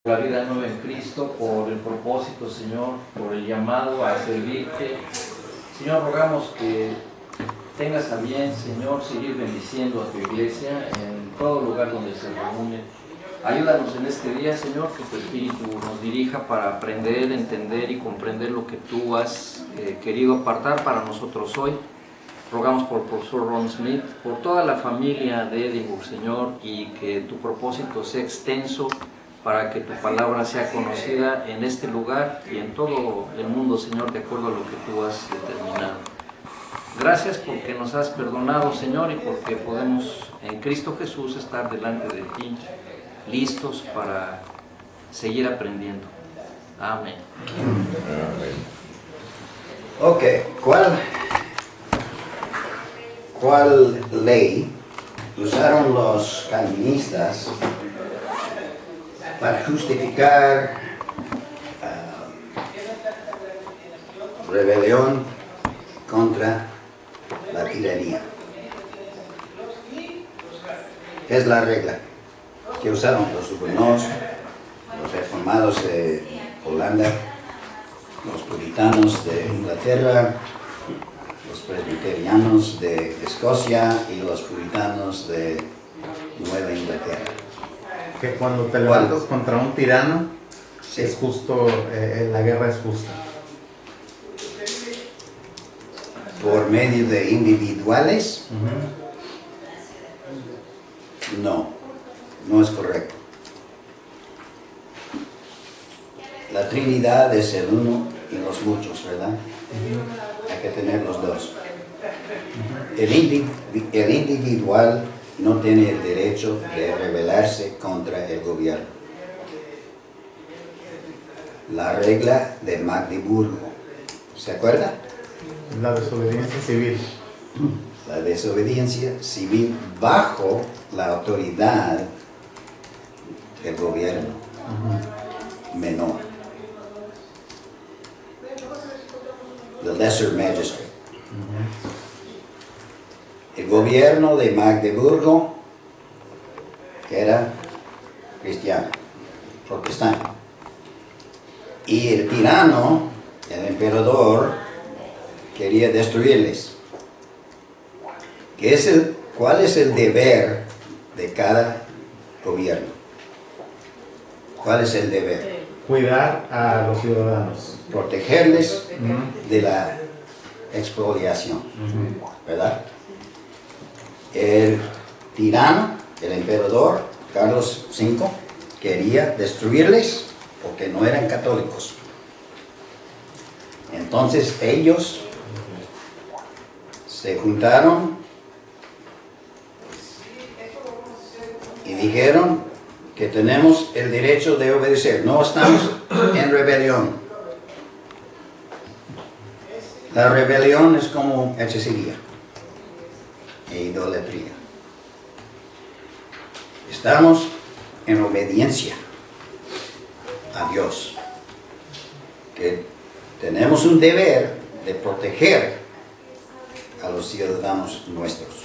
la vida nueva en Cristo, por el propósito, Señor, por el llamado a servirte. Señor, rogamos que tengas a bien, Señor, seguir bendiciendo a tu iglesia en todo lugar donde se reúne. Ayúdanos en este día, Señor, que tu Espíritu nos dirija para aprender, entender y comprender lo que tú has querido apartar para nosotros hoy. Rogamos por el profesor Ron Smith, por toda la familia de Edinburgh, Señor, y que tu propósito sea extenso para que tu palabra sea conocida en este lugar y en todo el mundo, Señor, de acuerdo a lo que tú has determinado. Gracias porque nos has perdonado, Señor, y porque podemos en Cristo Jesús estar delante de ti, listos para seguir aprendiendo. Amén. Ok, ¿cuál ley usaron los calvinistas para justificar rebelión contra la tiranía? ¿Qué es la regla que usaron los hugonots, los reformados de Holanda, los puritanos de Inglaterra, los presbiterianos de Escocia y los puritanos de Nueva Inglaterra? Que cuando te levantas contra un tirano, Sí. es justo, la guerra es justa. ¿Por medio de individuales? No es correcto. La Trinidad es el uno y los muchos, ¿verdad? Hay que tener los dos. El individual no tiene el derecho de rebelarse contra el gobierno. La regla de Magdeburgo, ¿se acuerda? La desobediencia civil. La desobediencia civil bajo la autoridad del gobierno menor. The lesser magistrate. El gobierno de Magdeburgo era cristiano, protestante. Y el tirano, el emperador, quería destruirles. ¿Cuál es el deber de cada gobierno? ¿Cuál es el deber? Cuidar a los ciudadanos. Protegerles de la expoliación, ¿verdad? El tirano, el emperador Carlos V, quería destruirles porque no eran católicos. Entonces ellos se juntaron y dijeron que tenemos el derecho de obedecer, no estamos en rebelión. La rebelión es como hechicería e idolatría. Estamos en obediencia a Dios, que tenemos un deber de proteger a los ciudadanos nuestros.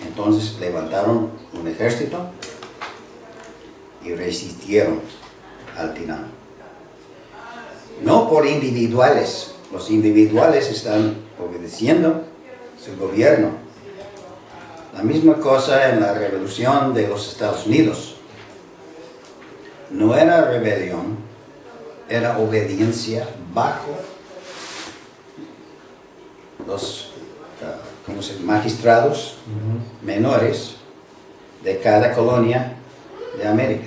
Entonces levantaron un ejército y resistieron al tirano. No por individuales. Los individuales están obedeciendo su gobierno. La misma cosa en la revolución de los Estados Unidos. No era rebelión, era obediencia bajo los magistrados menores de cada colonia de América.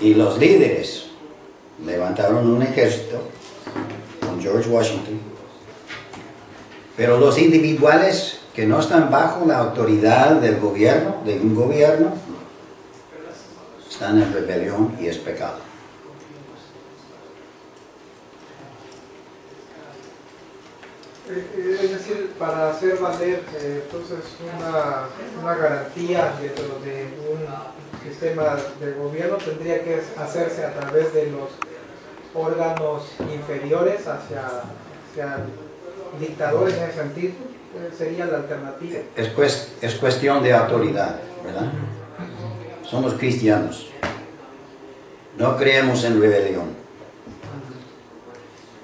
Y los líderes levantaron un ejército con George Washington. Pero los individuales que no están bajo la autoridad del gobierno, de un gobierno, están en rebelión y es pecado. Es decir, para hacer valer entonces una garantía dentro de un sistema de gobierno tendría que hacerse a través de los órganos inferiores hacia dictadores en ese sentido. Sería la alternativa. Es cuestión de autoridad, ¿verdad? somos cristianos. No creemos en rebelión.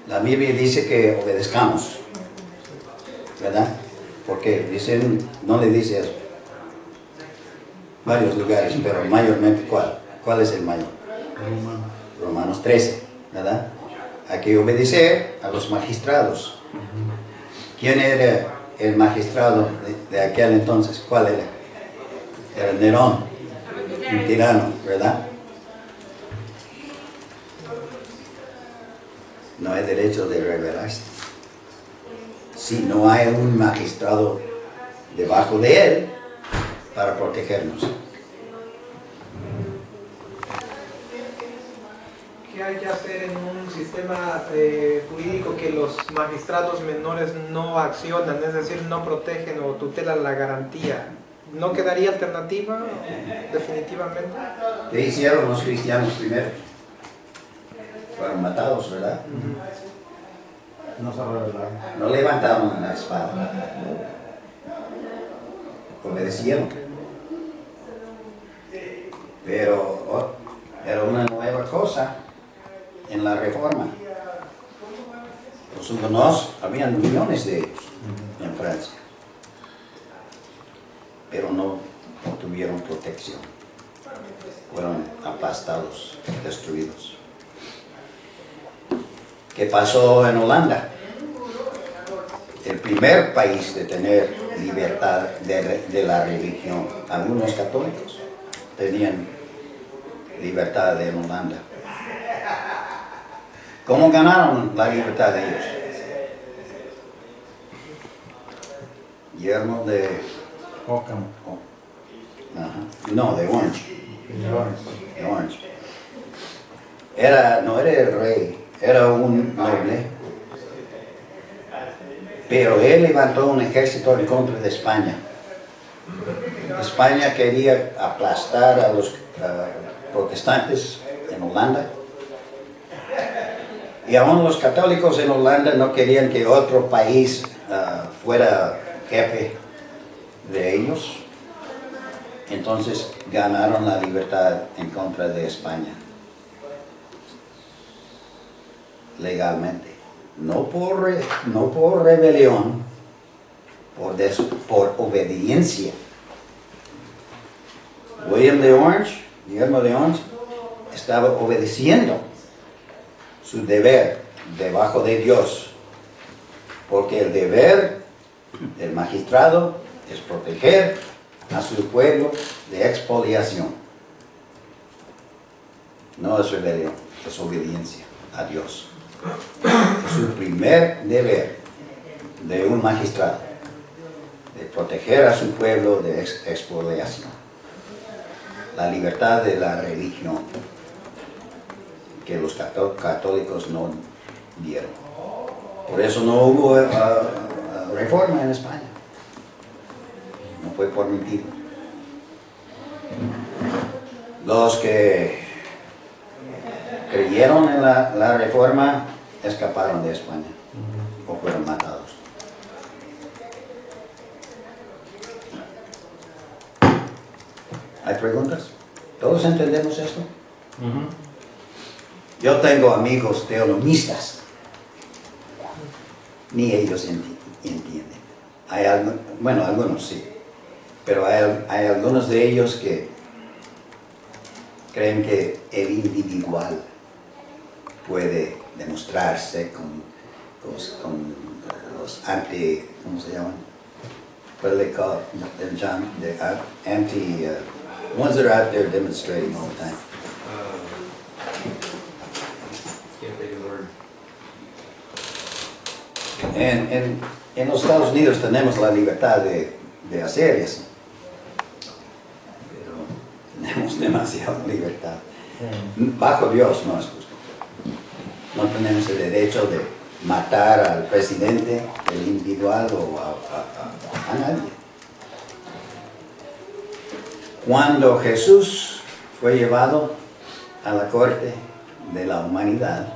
La Biblia dice que obedezcamos, ¿verdad? Porque dicen, no le dice eso. Varios lugares, pero mayormente ¿cuál? ¿Cuál es el mayor? Romanos 13, ¿verdad? Hay que obedecer a los magistrados. ¿Quién era el magistrado de aquel entonces? ¿Cuál era? Era Nerón, un tirano, ¿verdad? No hay derecho de rebelarse. Si no hay un magistrado debajo de él para protegernos. ¿Qué hay que hacer en un sistema jurídico que los magistrados menores no accionan, es decir, no protegen o tutelan la garantía? ¿No quedaría alternativa definitivamente? ¿Qué hicieron los cristianos primero? Fueron matados, ¿verdad? No se revelaron. No levantaron la espada. Obedecieron. Pero era una nueva cosa en la Reforma. Los hugonots, habían millones de ellos en Francia. Pero no tuvieron protección. Fueron aplastados, destruidos. ¿Qué pasó en Holanda? El primer país de tener libertad de la religión. Algunos católicos tenían libertad en Holanda. ¿Cómo ganaron la libertad de ellos? Yermo de... Ockham. No, de Orange. De De Orange. No era el rey, era un noble. Pero él levantó un ejército en contra de España. España quería aplastar a los protestantes en Holanda. Y aún los católicos en Holanda no querían que otro país fuera jefe de ellos. Entonces ganaron la libertad en contra de España. Legalmente. No por rebelión, por obediencia. Guillermo de Orange, estaba obedeciendo su deber debajo de Dios, porque el deber del magistrado es proteger a su pueblo de expoliación. No es rebelión, es obediencia a Dios. Es su primer deber de un magistrado, de proteger a su pueblo de expoliación. La libertad de la religión, que los católicos no dieron. Por eso no hubo reforma en España. No fue permitido. Los que creyeron en la reforma escaparon de España o fueron matados. ¿Hay preguntas? ¿Todos entendemos esto? Yo tengo amigos teologistas. Ni ellos entienden. Bueno, algunos sí. Pero hay algunos de ellos que creen que el individual puede demostrarse con los ¿cómo se llaman? What do they call them, John? The ones that are out there demonstrating all the time. Can't think of the word. En los Estados Unidos tenemos la libertad de hacer eso. Pero tenemos demasiada libertad. Bajo Dios no es justo. No tenemos el derecho de matar al presidente, el individual o a nadie. Cuando Jesús fue llevado a la corte de la humanidad,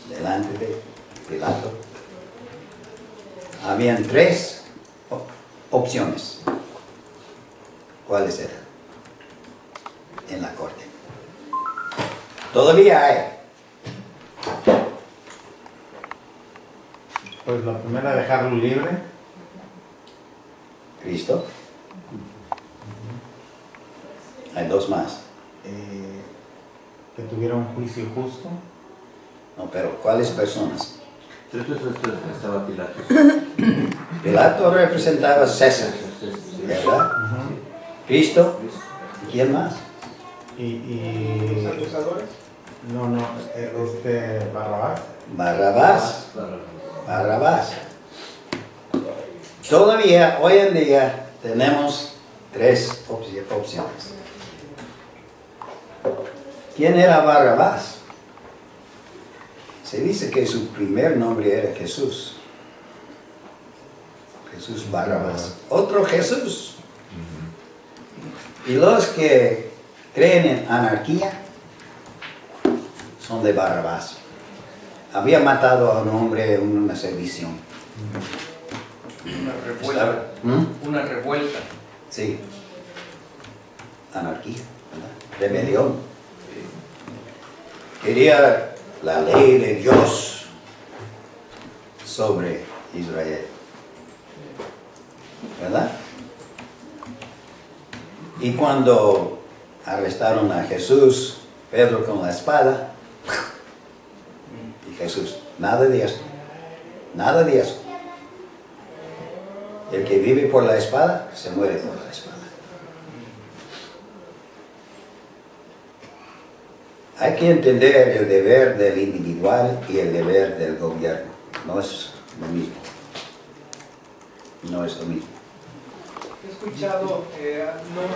delante de Pilato, habían tres opciones. ¿Cuáles eran? en la corte. Todavía hay. Pues la primera, dejarlo libre. Cristo. Hay dos más. Que tuviera un juicio justo. No, pero ¿cuáles personas? Estaba Pilatos. Pilato representaba a César, ¿verdad? Cristo. ¿Y quién más? Y Los acusadores. no, Barrabás. Barrabás. Barrabás. Todavía, hoy en día, tenemos tres opciones. ¿Quién era Barrabás? Se dice que su primer nombre era Jesús. Jesús Barrabás. Otro Jesús. Y los que creen en anarquía son de Barrabás. Había matado a un hombre en una sedición. Una revuelta. Una revuelta. Sí. Anarquía, ¿verdad? Rebelión. Quería la ley de Dios sobre Israel. ¿Verdad? Y cuando arrestaron a Jesús, Pedro con la espada, y Jesús, nada de esto, nada de eso. El que vive por la espada, se muere por la espada. Hay que entender el deber del individual y el deber del gobierno. No es lo mismo. No es lo mismo. He escuchado,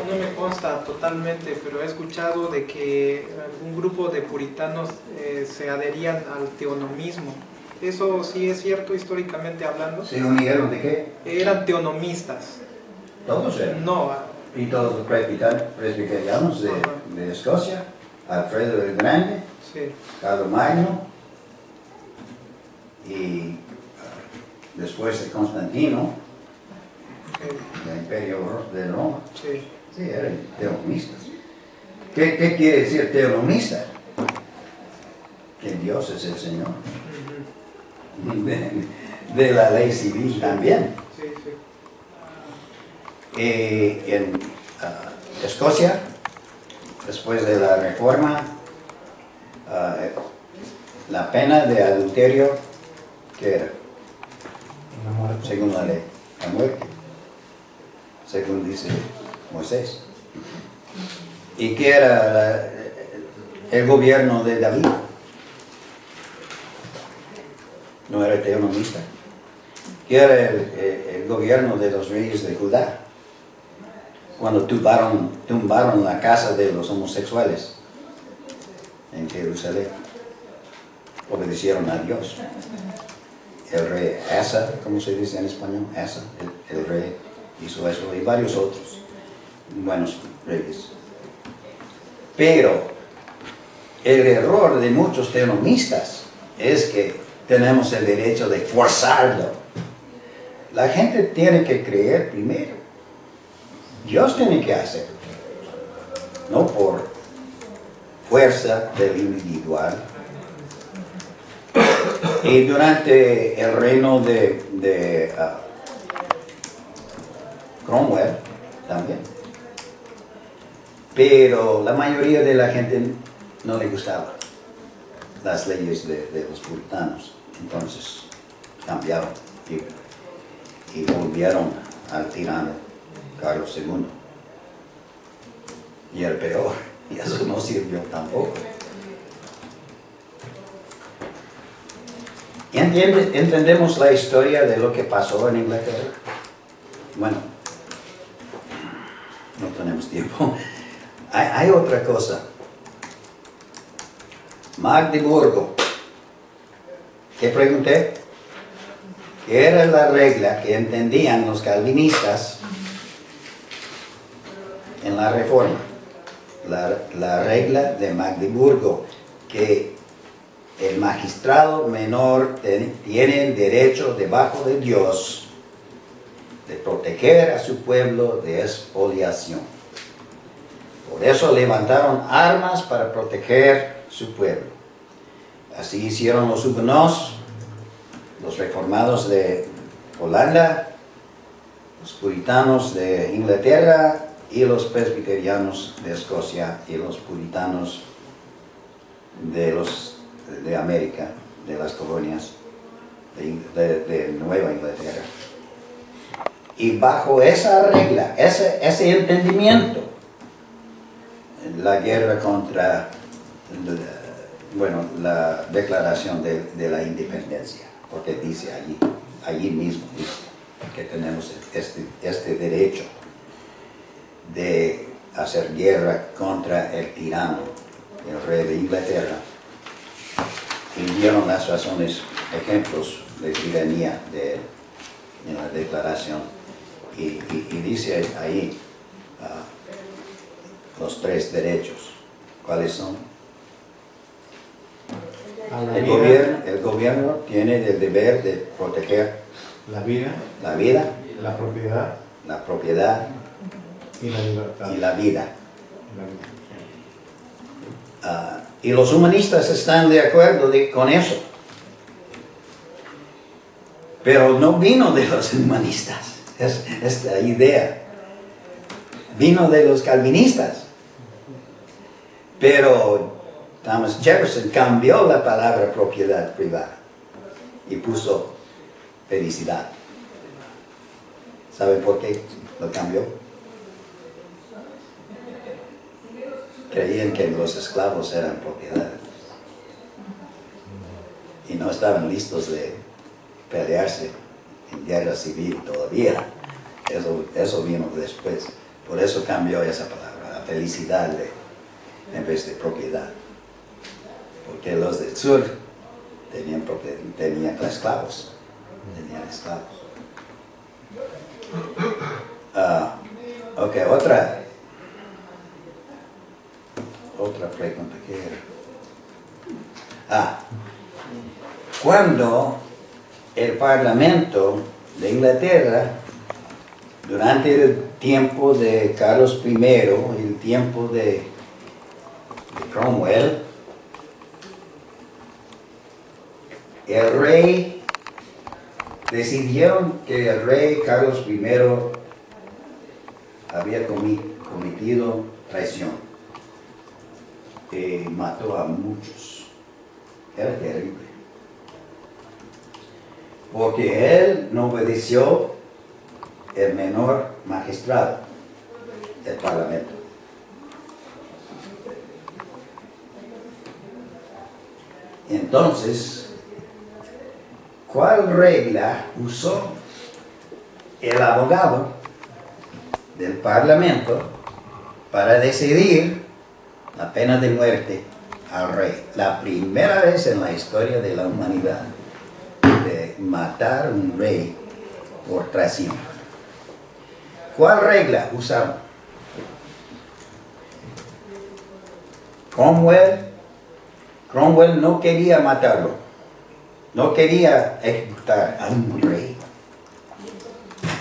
no me consta totalmente, pero he escuchado de que algún grupo de puritanos se adherían al teonomismo. ¿Eso sí es cierto históricamente hablando? ¿Se unieron de qué? Eran teonomistas. Todos eran. No, Y todos los presbiterianos de Escocia, Alfredo el Grande, sí. Carlomagno, y después de Constantino, el Imperio de Roma. Sí. Sí, eran teonomistas. ¿Qué quiere decir teonomista? Que Dios es el Señor. De la ley civil también. Sí, sí. En Escocia, después de la reforma, la pena de adulterio, ¿qué era? Según la ley, la muerte, según dice Moisés. ¿Y qué era el gobierno de David? No era teonomista. ¿Qué era el gobierno de los reyes de Judá? Cuando tumbaron la casa de los homosexuales en Jerusalén, obedecieron a Dios. El rey Asa, ¿cómo se dice en español? Asa, el rey hizo eso, y varios otros buenos reyes. Pero el error de muchos teonomistas es que tenemos el derecho de forzarlo. La gente tiene que creer primero. Dios tiene que hacerlo, no por fuerza del individual. Y durante el reino de Cromwell también. Pero la mayoría de la gente no le gustaba las leyes de los puritanos. Entonces cambiaron y volvieron al tirano Carlos II. Y el peor, y eso no sirvió tampoco. ¿Entendemos la historia de lo que pasó en Inglaterra? Bueno, no tenemos tiempo. Hay otra cosa. Magdeburgo. ¿Qué pregunté? ¿Qué era la regla que entendían los calvinistas en la Reforma? La regla de Magdeburgo, que el magistrado menor tiene el derecho debajo de Dios de proteger a su pueblo de expoliación. Por eso levantaron armas para proteger su pueblo. Así hicieron los hugonots, los reformados de Holanda, los puritanos de Inglaterra y los presbiterianos de Escocia y los puritanos de América, de las colonias de Nueva Inglaterra. Y bajo esa regla, ese entendimiento, la guerra contra, la declaración de la independencia, porque dice allí mismo dice que tenemos este derecho de hacer guerra contra el tirano, el rey de Inglaterra, y dieron las razones, ejemplos de tiranía en la declaración, y dice ahí los 3 derechos. ¿Cuáles son? El gobierno tiene el deber de proteger la vida, la propiedad y la libertad. la vida. Y los humanistas están de acuerdo con eso. Pero no vino de los humanistas, esta idea. Vino de los calvinistas. Pero Thomas Jefferson cambió la palabra propiedad privada y puso felicidad. ¿Sabe por qué lo cambió? Creían que los esclavos eran propiedad y no estaban listos de pelearse en guerra civil todavía. Eso vino después. Por eso cambió esa palabra, a felicidad en vez de propiedad. Porque los del sur tenían esclavos. Ok, otra pregunta que era. Cuando el Parlamento de Inglaterra, durante el tiempo de Carlos I y el tiempo de Cromwell, el rey, decidieron que el rey Carlos I había cometido traición y mató a muchos. Era terrible, porque él no obedeció el menor magistrado del Parlamento. Entonces, ¿cuál regla usó el abogado del Parlamento para decidir la pena de muerte al rey? La primera vez en la historia de la humanidad de matar a un rey por traición. ¿Cuál regla usaron? Cromwell no quería matarlo, no quería ejecutar a un rey.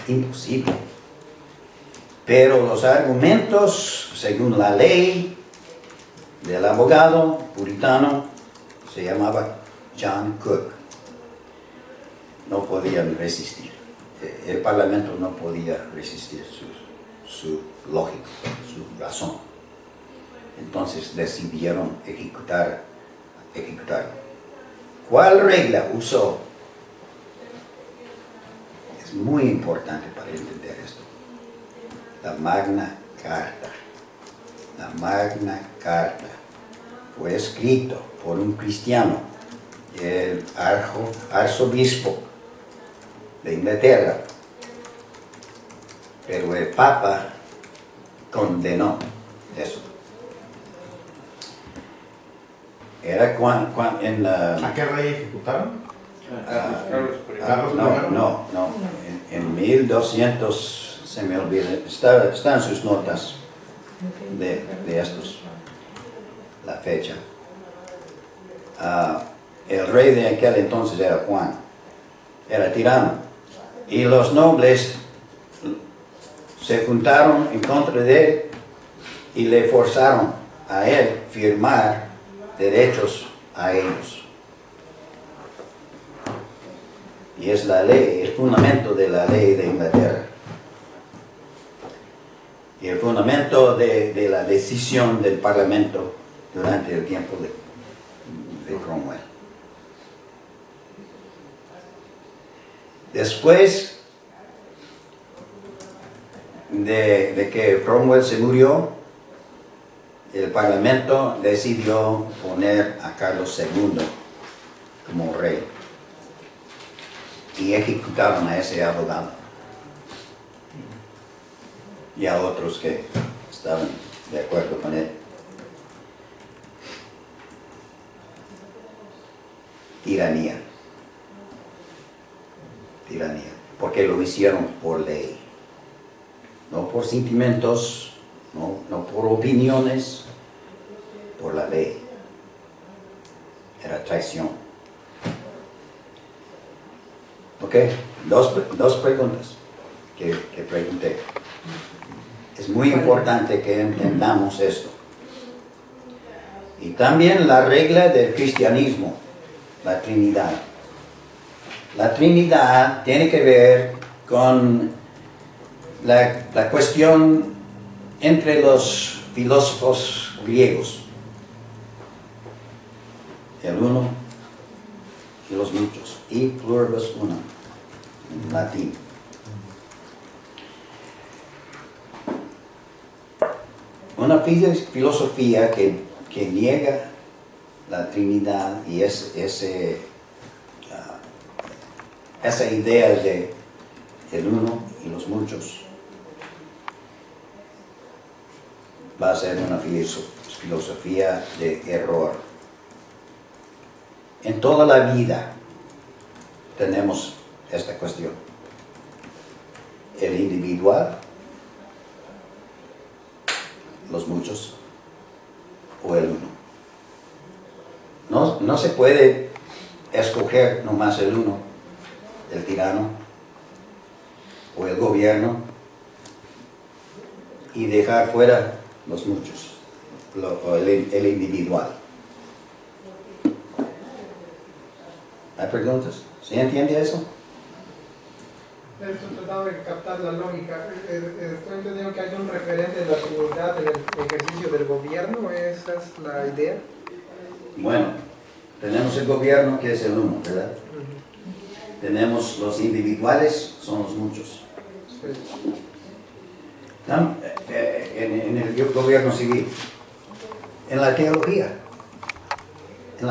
Imposible. Pero los argumentos, según la ley del abogado puritano, se llamaba John Cook, no podían resistir. El Parlamento no podía resistir su lógica, su razón. Entonces decidieron ejecutarlo. ¿Cuál regla usó? Es muy importante para entender esto. La Magna Carta. La Magna Carta fue escrito por un cristiano, el arzobispo de Inglaterra, pero el Papa condenó eso. Era en la... ¿A qué rey ejecutaron? No. En 1200, se me olvida, están sus notas de estos, la fecha. El rey de aquel entonces era Juan, era tirano, y los nobles se juntaron en contra de él y le forzaron a él firmar derechos a ellos. Y es la ley, el fundamento de la ley de Inglaterra. Y el fundamento de la decisión del Parlamento durante el tiempo de Cromwell. Después de que Cromwell se murió, el Parlamento decidió poner a Carlos II como rey. Y ejecutaron a ese abogado y a otros que estaban de acuerdo con él. Tiranía, porque lo hicieron por ley, no por sentimientos, no por opiniones, por la ley. Era traición. Ok, dos preguntas que pregunté. Es muy importante que entendamos esto. Y también la regla del cristianismo, la Trinidad. La Trinidad tiene que ver con la cuestión entre los filósofos griegos. El uno y los muchos. Y pluribus unum, en latín. Una filosofía que niega la Trinidad y esa idea de el uno y los muchos va a ser una filosofía de error. En toda la vida tenemos esta cuestión. El individual, los muchos o el uno. No se puede escoger nomás el uno, el tirano o el gobierno y dejar fuera los muchos o el individual. ¿Hay preguntas? ¿Se entiende eso? Estoy tratando de captar la lógica. Estoy entendiendo que hay un referente de la Trinidad en el ejercicio del gobierno. ¿Esa es la idea? Bueno, tenemos el gobierno que es el uno, ¿verdad? Tenemos los individuales, son los muchos. Sí. En el gobierno civil. En la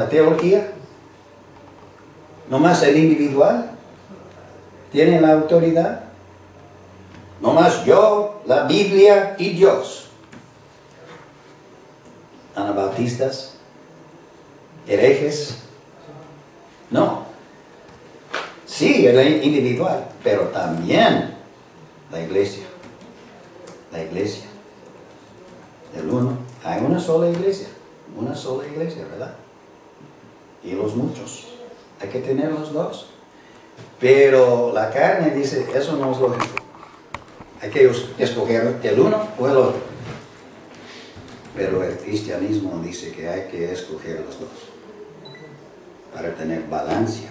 teología, nomás el individual tiene la autoridad. Nomás yo, la Biblia y Dios. Anabautistas, herejes. No. Sí, el individual, pero también la iglesia. La iglesia. El uno. Hay una sola iglesia, ¿verdad? Y los muchos. Hay que tener los dos. Pero la carne dice, eso no es lógico. Hay que escoger el uno o el otro. Pero el cristianismo dice que hay que escoger los dos para tener balanza.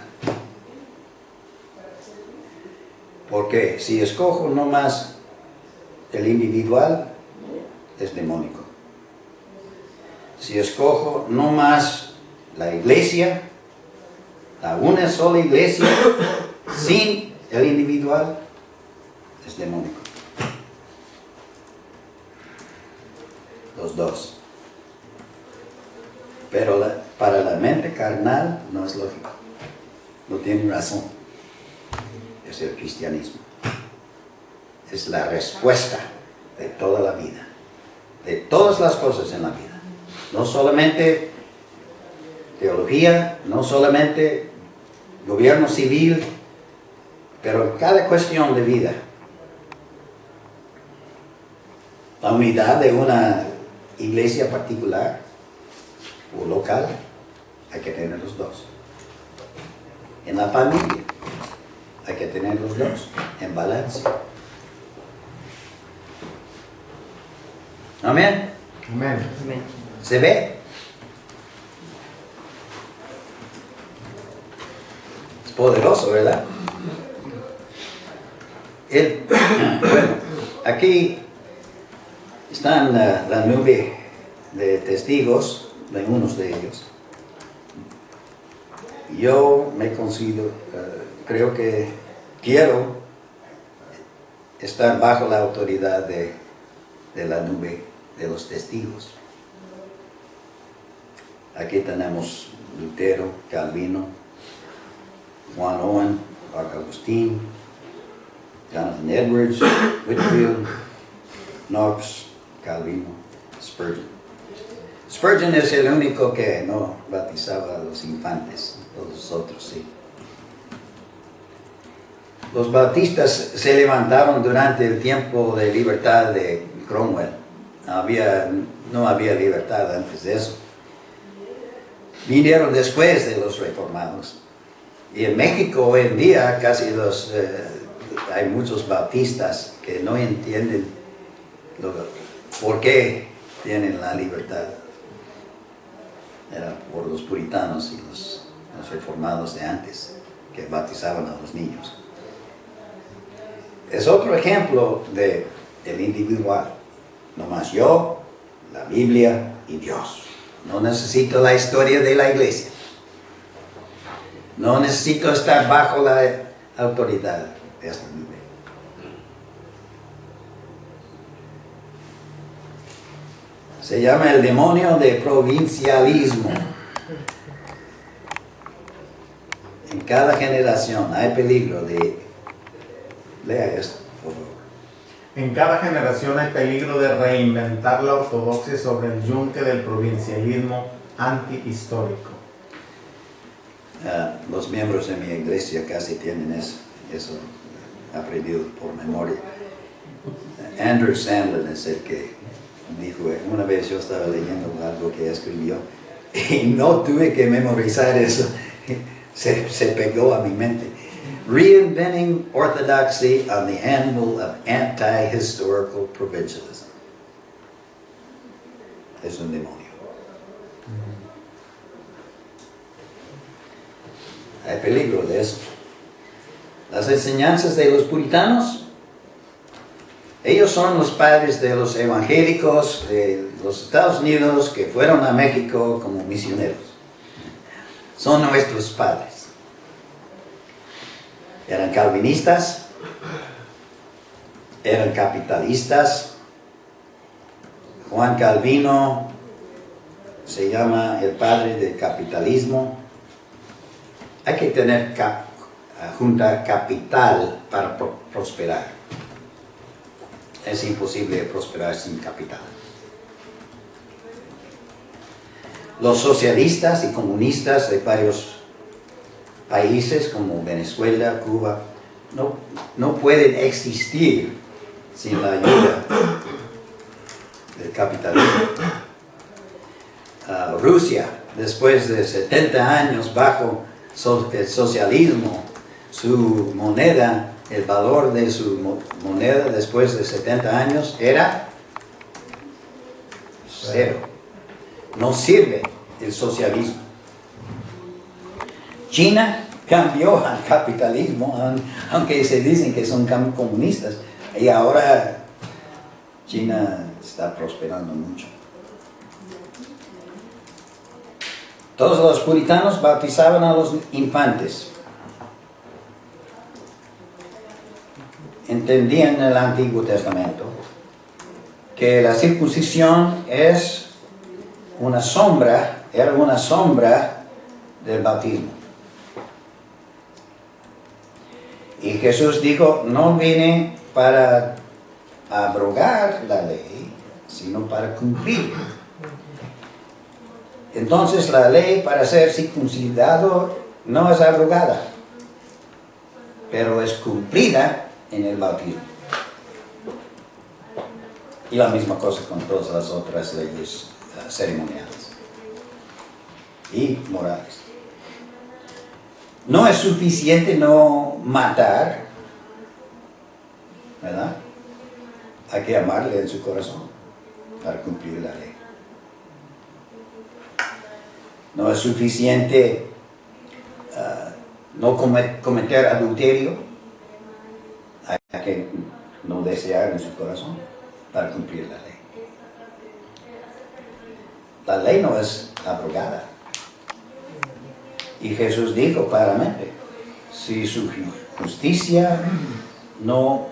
Porque si escojo nomás el individual, es demónico. Si escojo nomás la iglesia, la una sola iglesia, sin el individual, es demónico. Los dos. Pero para la mente carnal no es lógico. No tiene razón. Es el cristianismo. Es la respuesta de toda la vida. De todas las cosas en la vida. No solamente teología, no solamente gobierno civil, pero en cada cuestión de vida. La unidad de una iglesia particular o local, hay que tener los dos. En la familia, hay que tener los dos, en balance. Amén. Amén. Se ve. Es poderoso, ¿verdad? Bueno, aquí están la nube de testigos de unos de ellos. Yo me considero, creo que quiero estar bajo la autoridad de la nube de los testigos. Aquí tenemos Lutero, Calvino, Juan Owen, Agustín, Jonathan Edwards, Whitefield, Knox, Calvino, Spurgeon. Spurgeon es el único que no bautizaba a los infantes, los otros sí. Los bautistas se levantaron durante el tiempo de libertad de Cromwell. No había libertad antes de eso. Vinieron después de los reformados. Y en México hoy en día hay muchos bautistas que no entienden por qué tienen la libertad. Era por los puritanos y los reformados de antes que bautizaban a los niños. Es otro ejemplo del individual. Nomás yo, la Biblia y Dios. No necesito la historia de la iglesia. No necesito estar bajo la autoridad de esta nube. Se llama el demonio de provincialismo. En cada generación hay peligro de... Lea esto, por favor. En cada generación hay peligro de reinventar la ortodoxia sobre el yunque del provincialismo antihistórico. Los miembros de mi iglesia casi tienen eso aprendido por memoria. Andrew Sandlin es el que dijo, una vez yo estaba leyendo algo que escribió y no tuve que memorizar eso, se pegó a mi mente. Reinventing orthodoxy on the anvil of anti-historical provincialism. Es un demonio. Hay peligro de eso. Las enseñanzas de los puritanos, ellos son los padres de los evangélicos de los Estados Unidos que fueron a México como misioneros. Son nuestros padres. Eran calvinistas, eran capitalistas. Juan Calvino se llama el padre del capitalismo. Hay que tener juntar capital para prosperar. Es imposible prosperar sin capital. Los socialistas y comunistas de varios países como Venezuela, Cuba, no pueden existir sin la ayuda del capitalismo. Rusia, después de 70 años bajo el socialismo, su moneda, el valor de su moneda después de 70 años era cero. No sirve el socialismo. China cambió al capitalismo, aunque se dicen que son comunistas, y ahora China está prosperando mucho. Todos los puritanos bautizaban a los infantes. Entendían en el Antiguo Testamento que la circuncisión es una sombra, era una sombra del bautismo. Y Jesús dijo, no vine para abrogar la ley, sino para cumplir. Entonces la ley para ser circuncidado no es abrogada, pero es cumplida en el bautismo. Y la misma cosa con todas las otras leyes ceremoniales y morales. No es suficiente no matar, ¿verdad? Hay que amarle en su corazón para cumplir la ley. No es suficiente no cometer adulterio. Hay que no desear en su corazón para cumplir la ley. La ley no es abrogada. Y Jesús dijo claramente, si su justicia no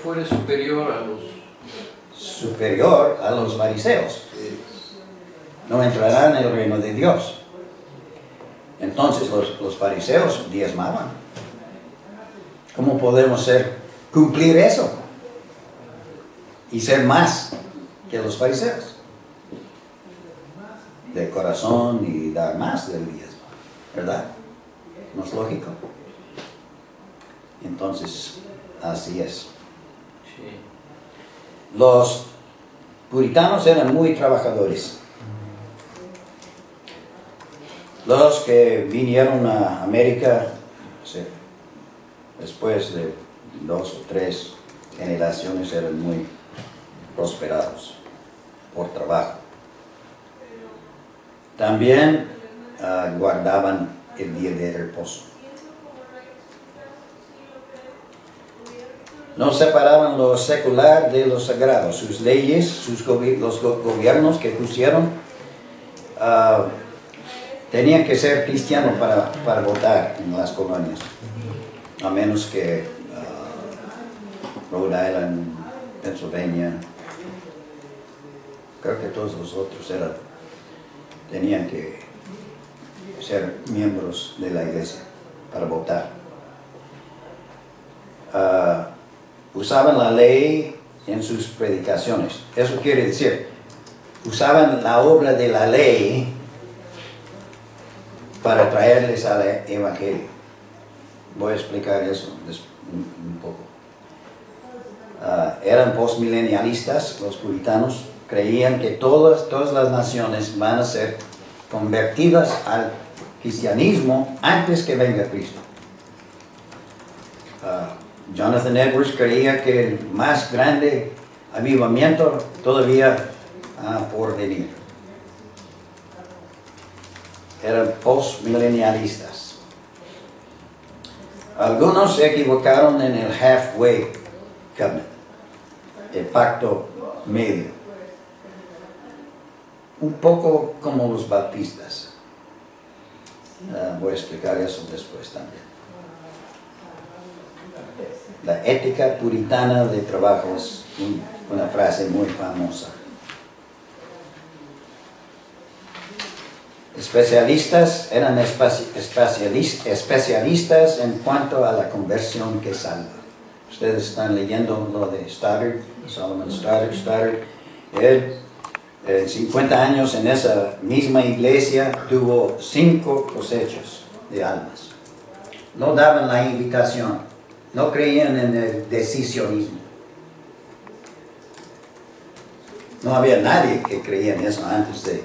fuere superior a los fariseos, no entrarán en el reino de Dios. Entonces los fariseos diezmaban. ¿Cómo podemos cumplir eso? Y ser más que los fariseos. De corazón y dar más del diezmo. ¿Verdad? ¿No es lógico? Entonces, así es. Sí. Los puritanos eran muy trabajadores. Los que vinieron a América después de 2 o 3 generaciones eran muy prosperados por trabajo. También guardaban el día de reposo. No separaban lo secular de lo sagrado. Sus leyes, los gobiernos que pusieron, tenían que ser cristianos para votar en las colonias. A menos que Rhode Island, Pennsylvania, creo que todos los otros tenían que ser miembros de la iglesia para votar. Usaban la ley en sus predicaciones. Eso quiere decir, usaban la obra de la ley para traerles al evangelio. Voy a explicar eso un poco. Eran postmilenialistas, los puritanos. Creían que todas las naciones van a ser convertidas al cristianismo antes que venga Cristo. Jonathan Edwards creía que el más grande avivamiento todavía por venir. Eran postmilenialistas. Algunos se equivocaron en el halfway covenant, el pacto medio. Un poco como los bautistas. Voy a explicar eso después también. La ética puritana de trabajo es una frase muy famosa. Especialistas eran especialistas en cuanto a la conversión que salva. Ustedes están leyendo lo de Stoddard, Solomon Stoddard. Él, 50 años en esa misma iglesia, tuvo 5 cosechas de almas. No daban la invitación, no creían en el decisionismo. No había nadie que creía en eso antes de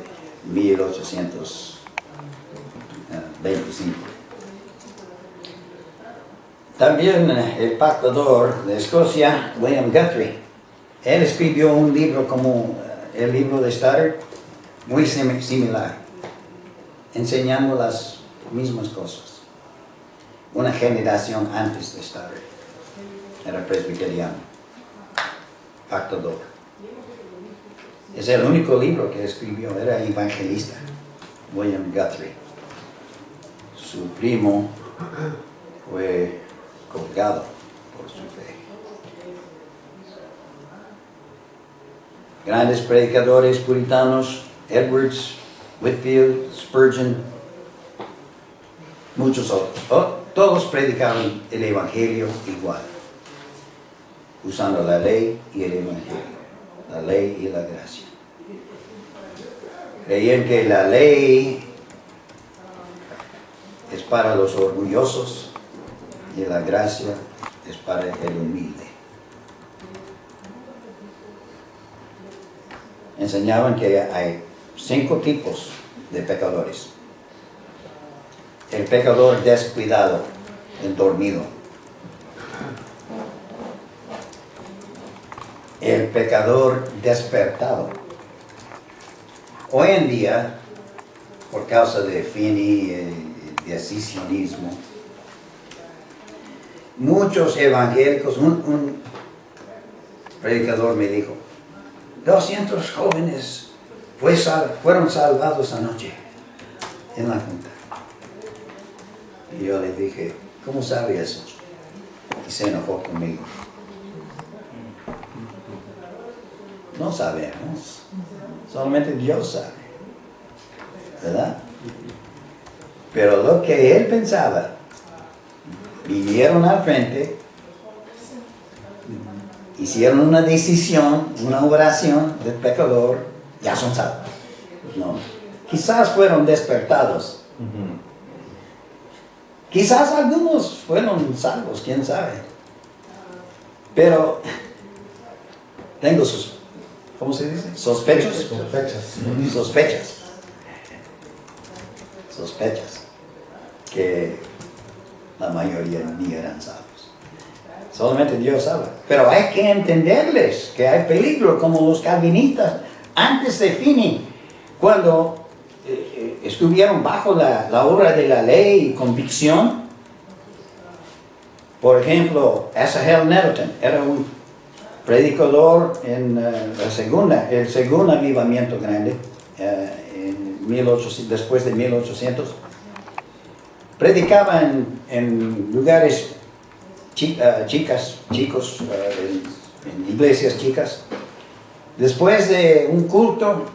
1825. También el pactador de Escocia, William Guthrie, él escribió un libro como el libro de Stoddard, muy similar, enseñando las mismas cosas. Una generación antes de Stoddard, era presbiteriano, pactador. Es el único libro que escribió, era evangelista, William Guthrie. Su primo fue colgado por su fe. Grandes predicadores puritanos, Edwards, Whitefield, Spurgeon, muchos otros. Todos predicaban el evangelio igual, usando la ley y el evangelio, la ley y la gracia. Creían que la ley es para los orgullosos y la gracia es para el humilde. Enseñaban que hay 5 tipos de pecadores. El pecador descuidado, el dormido. El pecador despertado. Hoy en día por causa de Finney, de decisionismo. Muchos evangélicos, un predicador me dijo, 200 jóvenes fueron salvados anoche en la junta. Y yo le dije, ¿cómo sabe eso? Y se enojó conmigo. No sabemos, solamente Dios sabe, ¿verdad? Pero lo que él pensaba, vinieron al frente, hicieron una decisión, una oración del pecador, ya son salvos. No, quizás fueron despertados. Quizás algunos fueron salvos, quién sabe. Pero tengo sus, ¿cómo se dice? Sospechas. Sospechas que la mayoría ni eran salvos. Solamente Dios sabe. Pero hay que entenderles que hay peligro, como los calvinistas antes de Finney, cuando estuvieron bajo la obra de la ley y convicción. Por ejemplo, Asahel Nettleton era un predicador en el segundo avivamiento grande, después de 1800. Predicaba en lugares chicos, en iglesias chicas. Después de un culto,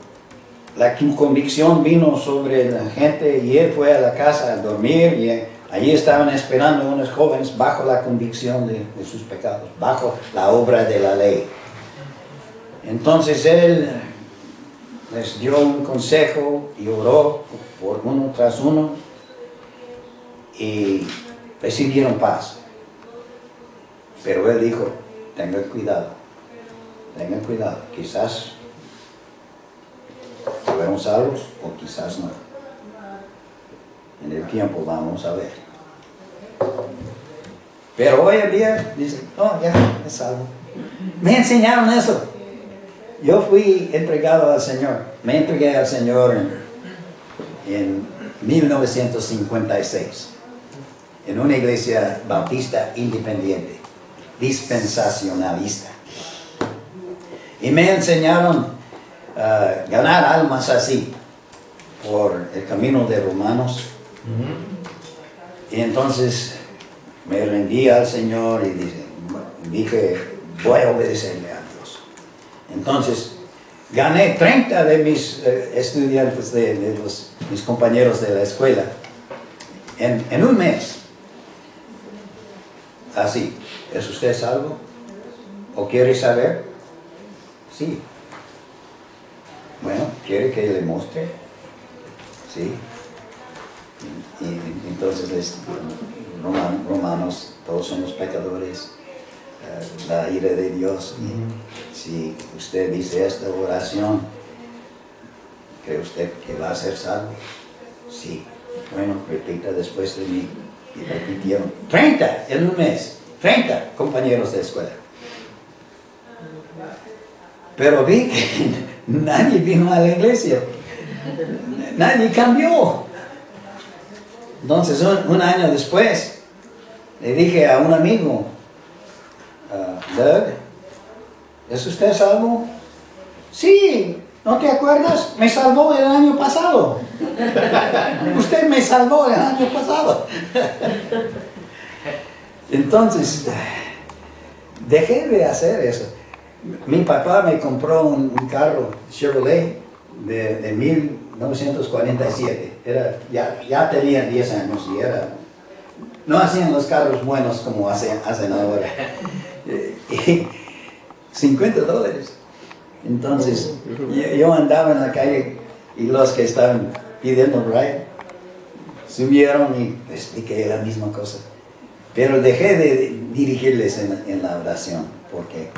la convicción vino sobre la gente y él fue a la casa a dormir y allí estaban esperando unos jóvenes bajo la convicción de sus pecados, bajo la obra de la ley. Entonces él les dio un consejo y oró por uno tras uno y recibieron paz. Pero él dijo, tengan cuidado, quizás fueron salvos o quizás no. En el tiempo vamos a ver. Pero hoy en día dicen, oh, ya, es salvo. Me enseñaron eso. Yo fui entregado al Señor. Me entregué al Señor en 1956 en una iglesia bautista independiente, dispensacionalista. Y me enseñaron ganar almas así, por el camino de Romanos. Y entonces me rendí al Señor y dije, voy a obedecerle a Dios. Entonces gané 30 de mis estudiantes, mis compañeros de la escuela, en un mes. Así, ¿es usted salvo? ¿O quiere saber? Sí. Bueno, ¿quiere que le muestre? Sí. Y entonces Romanos, todos somos pecadores, la ira de Dios. Y si usted dice esta oración, ¿cree usted que va a ser salvo? Sí. Bueno, repita después de mí. Y repitieron 30 en un mes, 30 compañeros de escuela. Pero vi que nadie vino a la iglesia, nadie cambió. Entonces un año después le dije a un amigo, Doug, ¿es usted salvo? Sí, ¿no te acuerdas? Me salvó el año pasado. Usted me salvó el año pasado. Entonces, dejé de hacer eso. Mi papá me compró un carro Chevrolet de 1947. Ya tenía 10 años y no hacían los carros buenos como hacen ahora. Y $50. Entonces, yo andaba en la calle y los que estaban pidiendo ride subieron y les expliqué la misma cosa. Pero dejé de dirigirles en la oración porque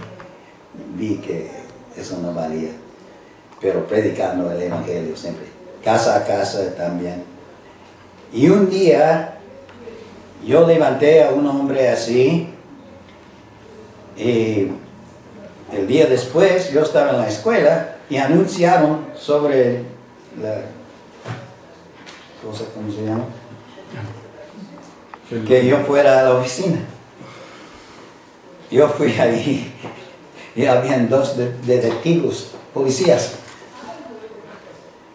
vi que eso no valía. Pero predicando el evangelio siempre, casa a casa también. Y un día yo levanté a un hombre así y el día después yo estaba en la escuela y anunciaron sobre cosa, ¿cómo se llama? Que yo fuera a la oficina. Yo fui ahí y habían dos detectives, policías.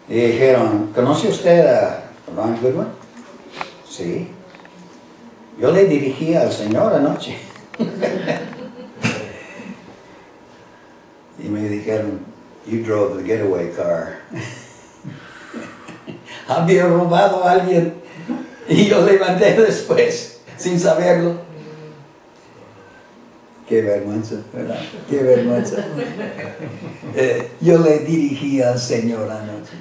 Y dijeron, ¿conoce usted a Ron Goodwin? Sí. Yo le dirigía al Señor anoche. Y me dijeron, you drove the getaway car. Había robado a alguien y yo levanté después, sin saberlo. Qué vergüenza, ¿verdad? Qué vergüenza. Yo le dirigí al Señor anoche.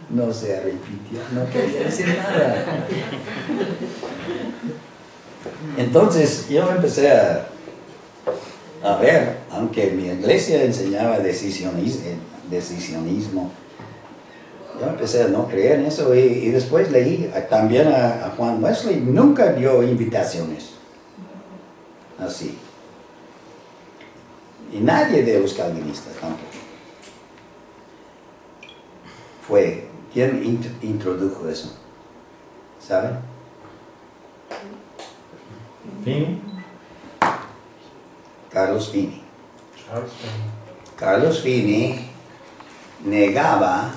No se arrepintió, no quería decir nada. Entonces yo empecé a ver, aunque mi iglesia enseñaba decisionismo, yo empecé a no creer en eso y después leí también a Juan Wesley, nunca dio invitaciones así. Y nadie de los calvinistas tampoco. Fue quien introdujo eso, ¿saben? Finney. Carlos Finney. Carlos Finney negaba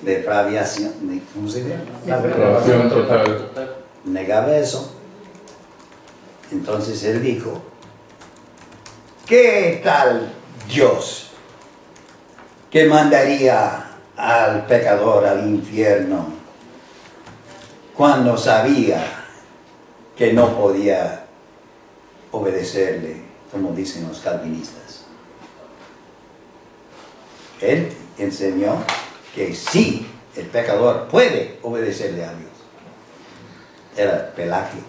depravación, ¿cómo se llama? La Depravación depravación total. Negaba eso. Entonces él dijo, ¿qué tal Dios que mandaría al pecador al infierno cuando sabía que no podía obedecerle, como dicen los calvinistas? Él enseñó que sí, el pecador puede obedecerle a Dios. Era Pelagio.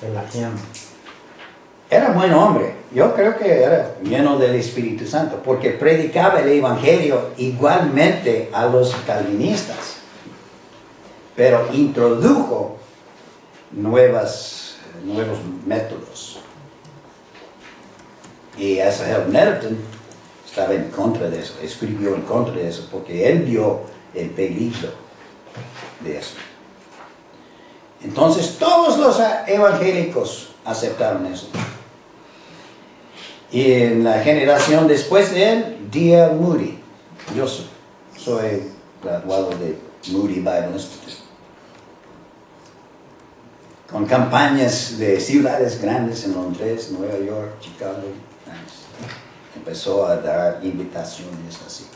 Pelagiano. Era buen hombre. Yo creo que era lleno del Espíritu Santo, porque predicaba el Evangelio igualmente a los calvinistas, pero introdujo nuevos métodos. Y Asahel Netherton estaba en contra de eso, escribió en contra de eso, porque él vio el peligro de eso. Entonces todos los evangélicos aceptaron eso. Y en la generación después de él, D.L. Moody. Yo soy graduado de Moody Bible Institute. Con campañas de ciudades grandes en Londres, Nueva York, Chicago. Empezó a dar invitaciones así.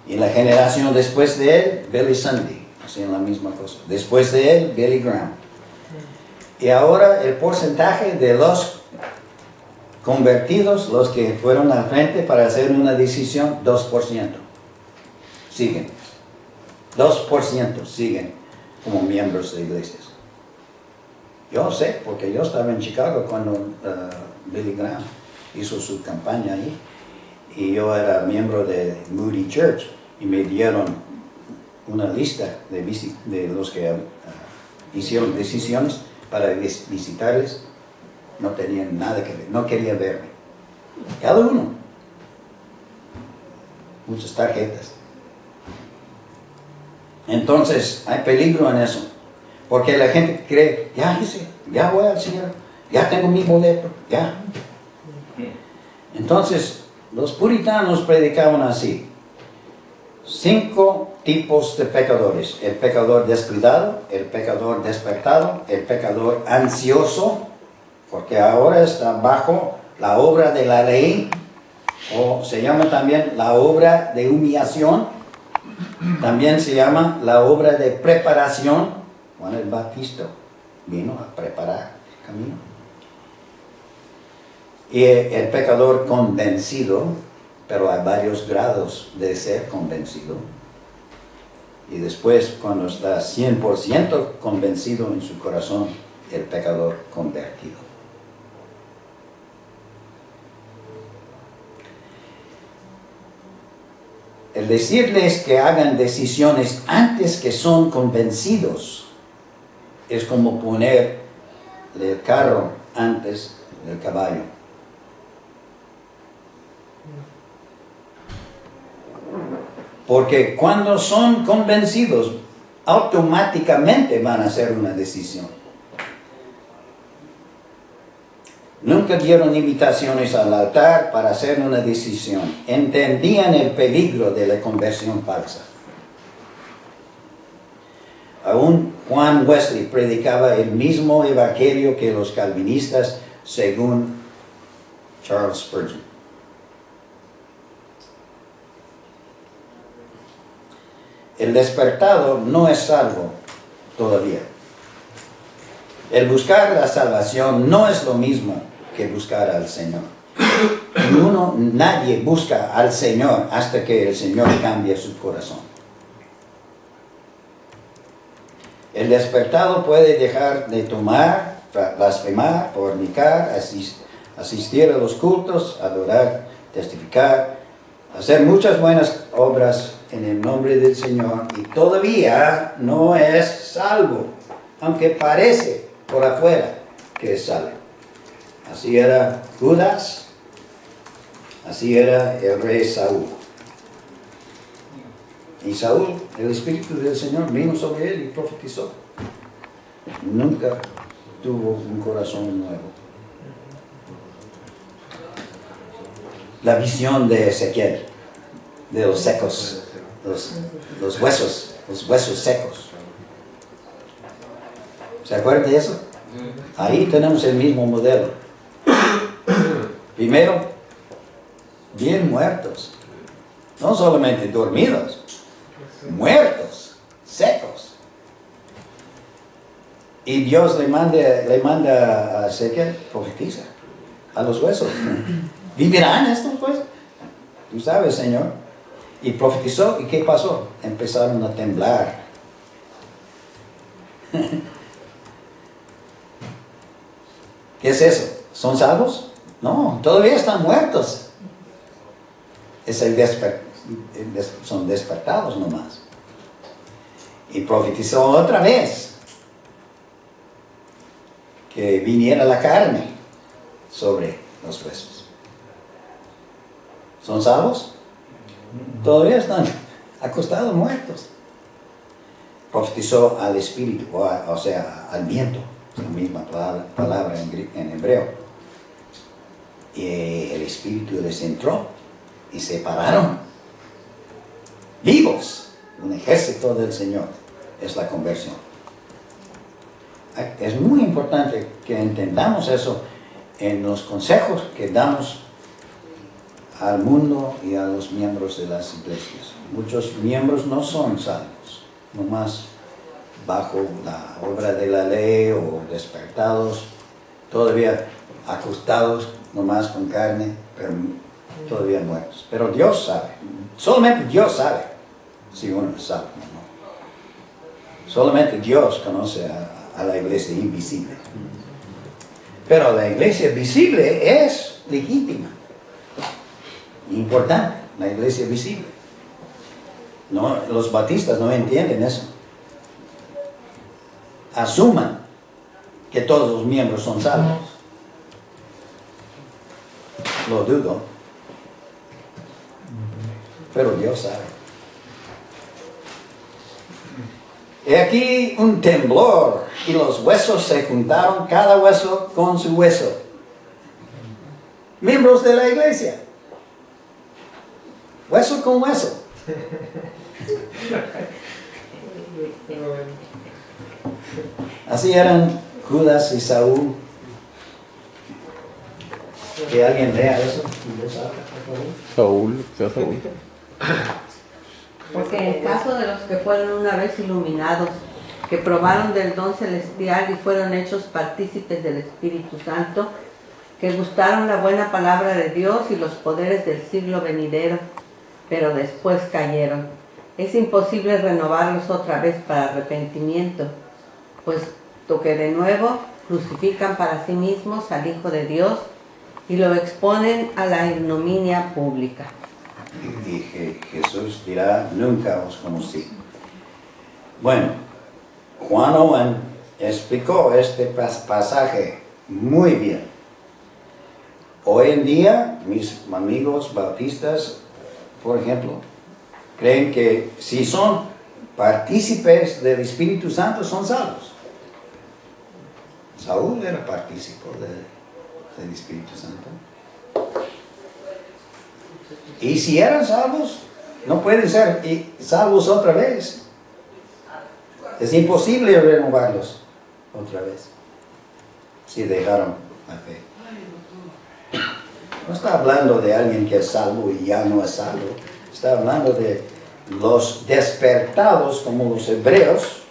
Y la generación después de él, Billy Sunday, hacían la misma cosa. Después de él, Billy Graham. Y ahora el porcentaje de los convertidos, los que fueron al frente para hacer una decisión, 2%. Siguen. 2% siguen como miembros de iglesias. Yo sé, porque yo estaba en Chicago cuando Billy Graham hizo su campaña ahí. Y yo era miembro de Moody Church y me dieron una lista de los que hicieron decisiones para visitarles. No tenían nada que ver, no querían verme. Cada uno. Muchas tarjetas. Entonces, hay peligro en eso. Porque la gente cree, ya voy al cielo, ya tengo mi boleto, ya. Entonces, los puritanos predicaban así. 5 tipos de pecadores. El pecador descuidado, el pecador despertado, el pecador ansioso, porque ahora está bajo la obra de la ley, o se llama también la obra de humillación, también se llama la obra de preparación. Juan el Bautista vino a preparar el camino. Y el pecador convencido, pero hay varios grados de ser convencido. Y después, cuando está 100% convencido en su corazón, el pecador convertido. El decirles que hagan decisiones antes que son convencidos es como poner el carro antes del caballo. Porque cuando son convencidos, automáticamente van a hacer una decisión. Nunca dieron invitaciones al altar para hacer una decisión. Entendían el peligro de la conversión falsa. Aún Juan Wesley predicaba el mismo evangelio que los calvinistas, según Charles Spurgeon. El despertado no es salvo todavía. El buscar la salvación no es lo mismo que buscar al Señor. Nadie busca al Señor hasta que el Señor cambie su corazón. El despertado puede dejar de tomar, blasfemar, fornicar, asistir a los cultos, adorar, testificar, hacer muchas buenas obras en el nombre del Señor y todavía no es salvo, aunque parece por afuera que es salvo. Así era Judas, así era el rey Saúl. Y Saúl, el Espíritu del Señor vino sobre él y profetizó. Nunca tuvo un corazón nuevo. La visión de Ezequiel, de los secos, los huesos secos. ¿Se acuerdan de eso? Ahí tenemos el mismo modelo. Primero, bien muertos. No solamente dormidos, muertos, secos. Y Dios le manda a Ezequiel, profetiza a los huesos. ¿Vivirán estos huesos? Tú sabes, Señor. Y profetizó, ¿y qué pasó? Empezaron a temblar. ¿Qué es eso? ¿Son salvos? No, todavía están muertos. Son despertados nomás. Y profetizó otra vez que viniera la carne sobre los huesos. ¿Son salvos? Todavía están acostados muertos. Profetizó al espíritu, o sea, al viento, es la misma palabra en hebreo. Y el espíritu les entró y se pararon vivos. Un ejército del Señor es la conversión. Es muy importante que entendamos eso en los consejos que damos al mundo y a los miembros de las iglesias. Muchos miembros no son salvos, nomás bajo la obra de la ley o despertados, todavía acostados nomás con carne, pero todavía muertos. Pero Dios sabe, solamente Dios sabe si uno es salvo o no. Solamente Dios conoce a la iglesia invisible. Pero la iglesia visible es legítima. Importante, la iglesia visible. No, los bautistas no entienden eso. Asuman que todos los miembros son salvos. Lo dudo. Pero Dios sabe. He aquí un temblor y los huesos se juntaron, cada hueso con su hueso. Miembros de la iglesia. Hueso con hueso. Así eran Judas y Saúl. Que alguien lea eso. Saúl, ¿qué es Saúl? Porque en caso de los que fueron una vez iluminados, que probaron del don celestial y fueron hechos partícipes del Espíritu Santo, que gustaron la buena palabra de Dios y los poderes del siglo venidero, pero después cayeron. Es imposible renovarlos otra vez para arrepentimiento, puesto que de nuevo crucifican para sí mismos al Hijo de Dios y lo exponen a la ignominia pública. Y Jesús dirá, nunca os conocí. Bueno, Juan Owen explicó este pasaje muy bien. Hoy en día, mis amigos bautistas, por ejemplo, creen que si son partícipes del Espíritu Santo son salvos. Saúl era partícipe del Espíritu Santo. Y si eran salvos, no pueden ser salvos otra vez. Es imposible renovarlos otra vez si dejaron la fe. No está hablando de alguien que es salvo y ya no es salvo. Está hablando de los despertados como los hebreos.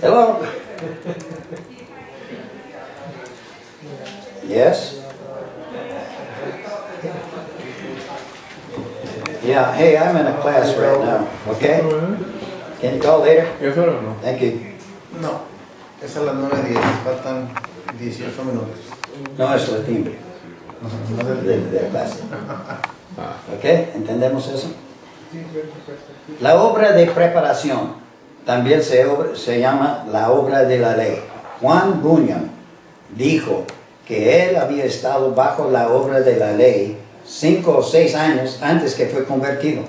Hello. Yes. Yeah. Hey, I'm in a class right now. Okay. Can you call later? ¿Eso o no? Thank you. No, es a las 9:10, faltan 18 minutos. No es el timbre de la clase. ¿Ok? ¿Entendemos eso? La obra de preparación también se llama la obra de la ley. Juan Bunyan dijo que él había estado bajo la obra de la ley 5 o 6 años antes que fue convertido.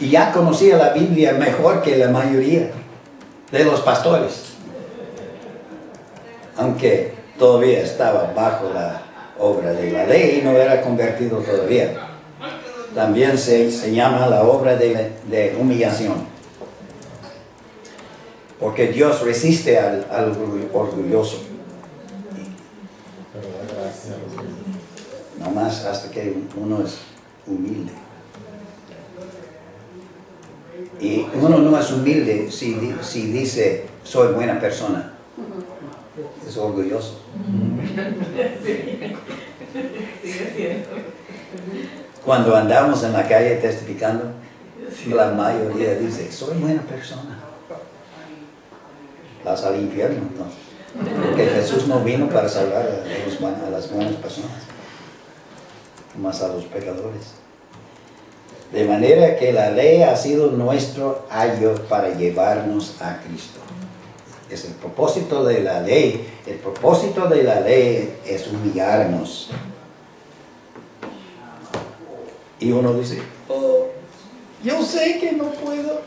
Y ya conocía la Biblia mejor que la mayoría de los pastores. Aunque todavía estaba bajo la obra de la ley y no era convertido todavía. También se llama la obra de humillación. Porque Dios resiste al orgulloso. No más hasta que uno es humilde. Y uno no es humilde si dice, soy buena persona. Es orgulloso. Cuando andamos en la calle testificando, la mayoría dice, soy buena persona. Vas al infierno, ¿no? Porque Jesús no vino para salvar a las buenas personas, más a los pecadores. De manera que la ley ha sido nuestro ayo para llevarnos a Cristo. Es el propósito de la ley. El propósito de la ley es humillarnos. Y uno dice, oh, yo sé que no puedo.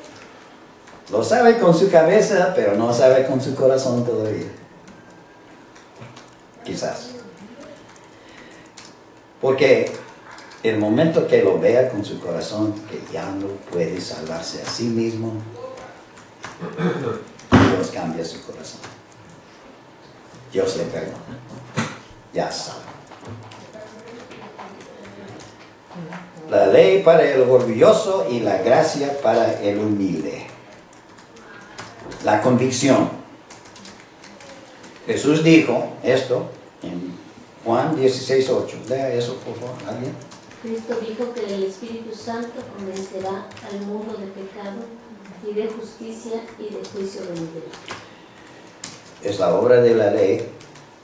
Lo sabe con su cabeza, pero no sabe con su corazón todavía. Quizás. Porque el momento que lo vea con su corazón, que ya no puede salvarse a sí mismo, Dios cambia su corazón. Dios le perdona. Ya sabe. La ley para el orgulloso y la gracia para el humilde. La convicción. Jesús dijo esto en Juan 16:8. Lea eso, por favor, ¿alguien? Cristo dijo que el Espíritu Santo convencerá al mundo de pecado y de justicia y de juicio venidero. Es la obra de la ley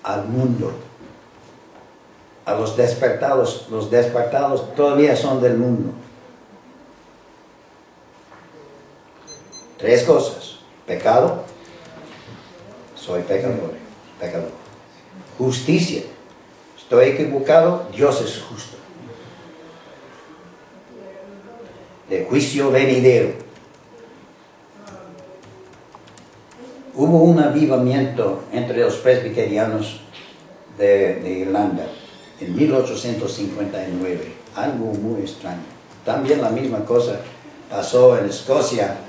al mundo. A los despertados todavía son del mundo. 3 cosas. Pecado, soy pecador. Justicia, estoy equivocado, Dios es justo. De juicio venidero. Hubo un avivamiento entre los presbiterianos de Irlanda en 1859, algo muy extraño. También la misma cosa pasó en Escocia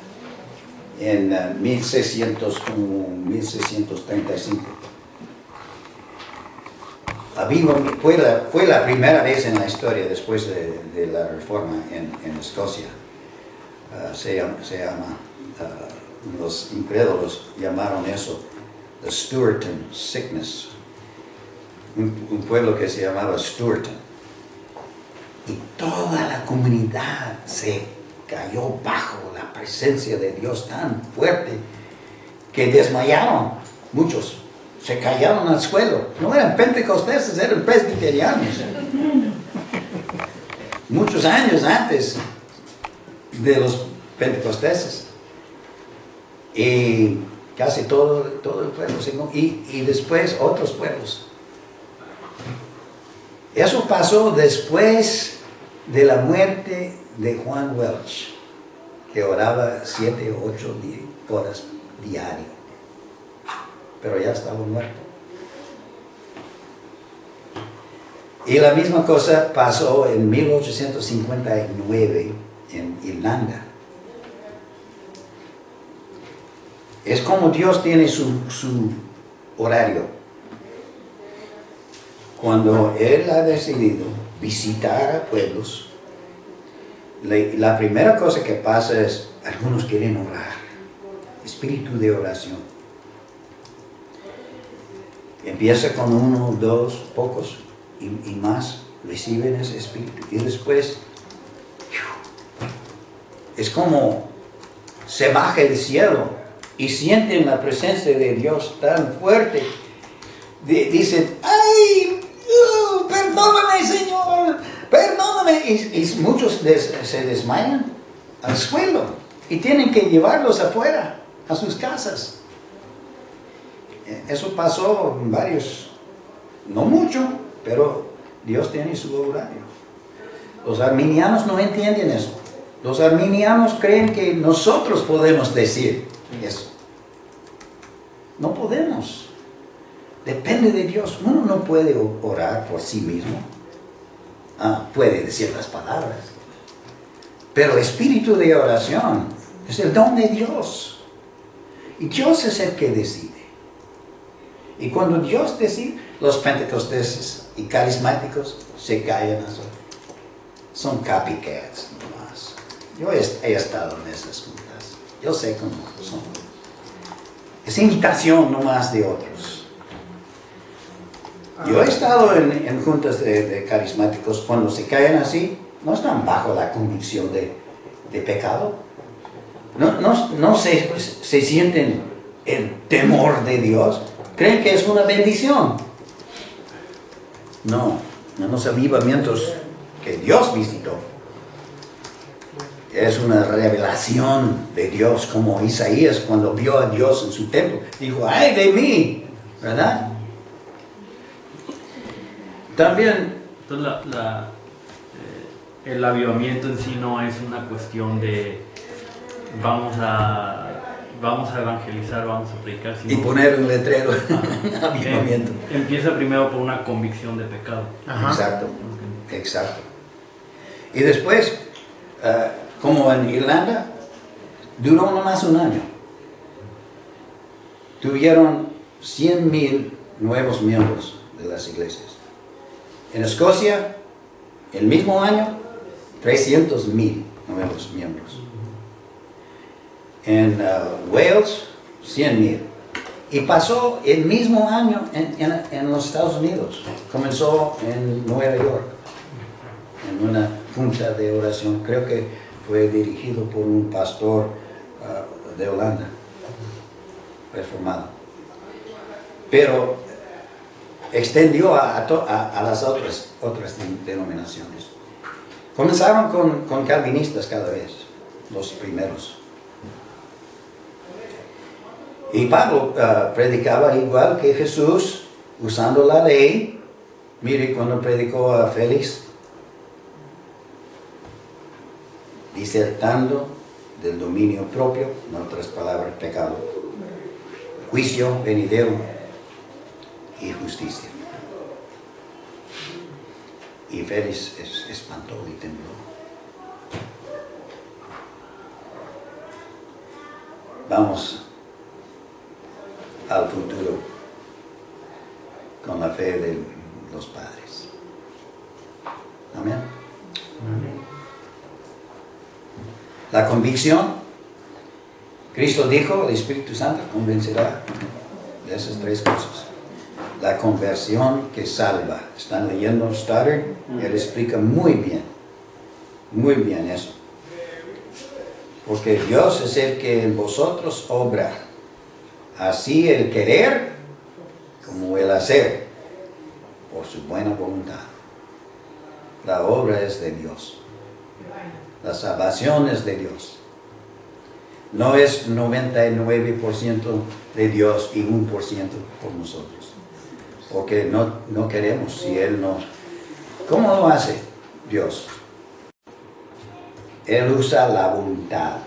en 1635. Fue la primera vez en la historia después de la reforma en Escocia. Se llama los incrédulos llamaron eso the Stuartan sickness. Un pueblo que se llamaba Stuartan. Y toda la comunidad se cayó bajo la presencia de Dios tan fuerte que desmayaron. Muchos se cayeron al suelo. No eran pentecosteses, eran presbiterianos. Muchos años antes de los pentecosteses. Y casi todo el pueblo y después otros pueblos. Eso pasó después de la muerte de Juan Welch, que oraba 7 o 8 horas diario, pero ya estaba muerto. Y la misma cosa pasó en 1859 en Irlanda. Es como Dios tiene su horario. Cuando Él ha decidido visitar a pueblos, la primera cosa que pasa es, algunos quieren orar, espíritu de oración. Empieza con 1, 2, pocos y más reciben ese espíritu. Y después, es como se baja el cielo y sienten la presencia de Dios tan fuerte. Dicen, ¡ay! ¡Perdóname, Señor! ¡Perdóname! Y muchos se desmayan al suelo y tienen que llevarlos afuera, a sus casas. Eso pasó en varios, no mucho, pero Dios tiene su horario. Los arminianos no entienden eso. Los arminianos creen que nosotros podemos decir eso. No podemos. Depende de Dios. Uno no puede orar por sí mismo. Puede decir las palabras. Pero el espíritu de oración es el don de Dios. Y Dios es el que decide. Y cuando Dios decide, los pentecosteses y carismáticos se callan a su. Son copycats nomás. Yo he estado en esas juntas. Yo sé cómo son. Es imitación nomás de otros. Yo he estado en juntas de carismáticos. Cuando se caen así, no están bajo la convicción de pecado. No se sienten el temor de Dios. Creen que es una bendición. No, en los avivamientos que Dios visitó, es una revelación de Dios, como Isaías cuando vio a Dios en su templo, dijo, ¡ay de mí! ¿Verdad? También... Entonces el avivamiento en sí no es una cuestión de vamos a evangelizar, vamos a predicar, sino y poner un letrero. Avivamiento. Empieza primero por una convicción de pecado. Ajá. Exacto, exacto. Y después, como en Irlanda, duró nomás un año. Tuvieron 100,000 nuevos miembros de las iglesias. En Escocia, el mismo año, 300,000 nuevos miembros. En Wales, 100,000. Y pasó el mismo año en los Estados Unidos. Comenzó en Nueva York, en una junta de oración. Creo que fue dirigido por un pastor de Holanda, reformado. Pero extendió a las otras denominaciones. Comenzaron con calvinistas cada vez, los primeros. Y Pablo predicaba igual que Jesús, usando la ley. Mire, cuando predicó a Félix, disertando del dominio propio, en otras palabras, pecado, juicio venidero y justicia. Y Félix espantó y tembló. Vamos al futuro con la fe de los padres. Amén. La convicción, Cristo dijo, el Espíritu Santo convencerá de esas 3 cosas. La conversión que salva. Están leyendo Stoddard, él explica muy bien eso. Porque Dios es el que en vosotros obra, así el querer como el hacer, por su buena voluntad. La obra es de Dios. La salvación es de Dios. No es 99% de Dios y 1% por nosotros. Porque no queremos si Él no... ¿Cómo lo hace Dios? Él usa la voluntad.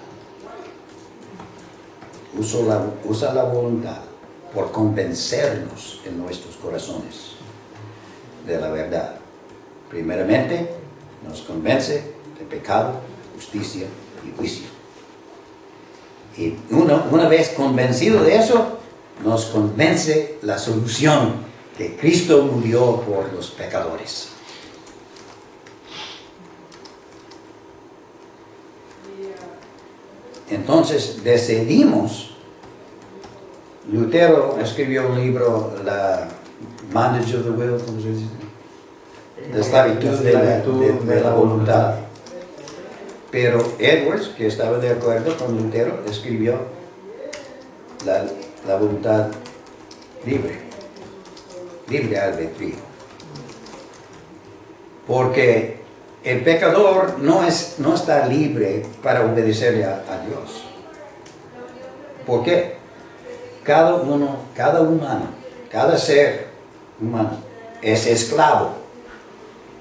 Usa la voluntad por convencernos en nuestros corazones de la verdad. Primeramente, nos convence de pecado, justicia y juicio. Y una vez convencido de eso, nos convence la solución, que Cristo murió por los pecadores. Entonces decidimos. Lutero escribió un libro, la Bondage of the Will, ¿cómo se dice? La esclavitud de la voluntad. Pero Edwards, que estaba de acuerdo con Lutero, escribió la voluntad libre albedrío. Porque el pecador no está libre para obedecerle a Dios. ¿Por qué? Cada humano, cada ser humano es esclavo.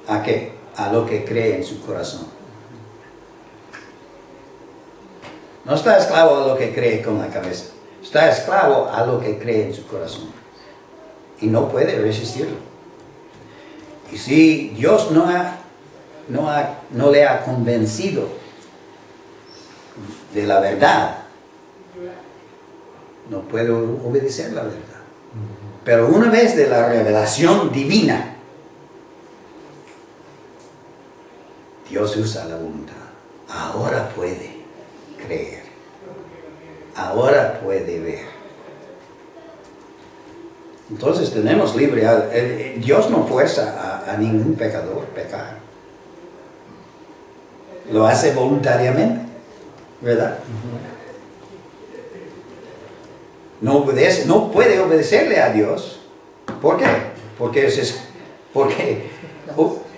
¿A qué? A lo que cree en su corazón. No está esclavo a lo que cree con la cabeza. Está esclavo a lo que cree en su corazón. Y no puede resistirlo. Y si Dios no le ha convencido de la verdad, no puede obedecer la verdad. Pero una vez de la revelación divina, Dios usa la voluntad. Ahora puede creer. Ahora puede ver. Entonces tenemos libre. Dios no fuerza a ningún pecador a pecar. Lo hace voluntariamente, ¿verdad? No puede obedecerle a Dios. ¿Por qué? Porque es